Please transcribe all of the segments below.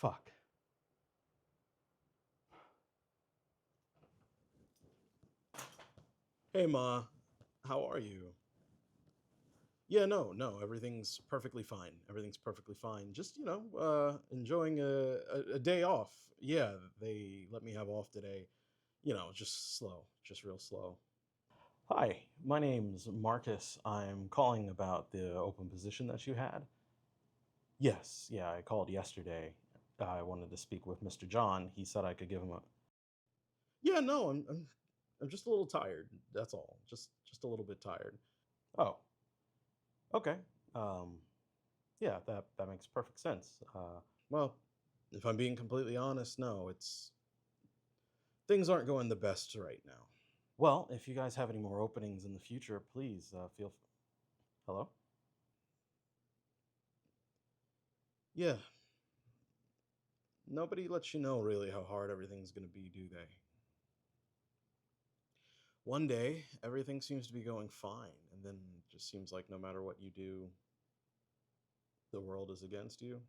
Fuck. Hey Ma, how are you? Yeah, no, everything's perfectly fine. Everything's perfectly fine. Just, enjoying a day off. Yeah, they let me have off today. Just slow, just real slow. Hi, my name's Marcus. I'm calling about the open position that you had. Yes, yeah, I called yesterday. I wanted to speak with Mr. John. He said I could give him a. Yeah, no, I'm just a little tired. That's all. Just a little bit tired. Oh, okay. Um, yeah, that makes perfect sense. Well, if I'm being completely honest, no, it's things aren't going the best right now. Well, if you guys have any more openings in the future, please Hello? Yeah, nobody lets you know really how hard everything's going to be, do they? One day, everything seems to be going fine, and then it just seems like no matter what you do, the world is against you.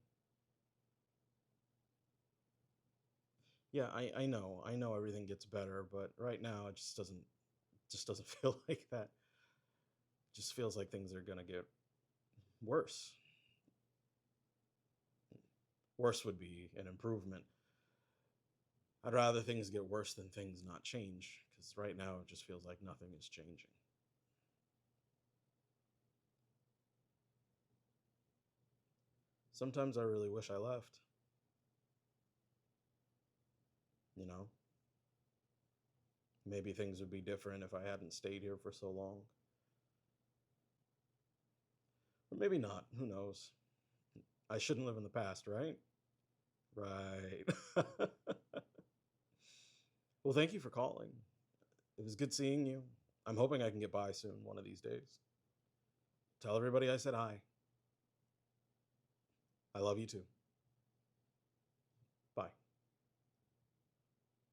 Yeah, I know everything gets better, but right now it just doesn't feel like that. It just feels like things are gonna get worse. Worse would be an improvement. I'd rather things get worse than things not change, because right now it just feels like nothing is changing. Sometimes I really wish I left, you know? Maybe things would be different if I hadn't stayed here for so long. Or maybe not, who knows? I shouldn't live in the past, right? Right. Well, thank you for calling. It was good seeing you. I'm hoping I can get by soon one of these days. Tell everybody I said hi. I love you too.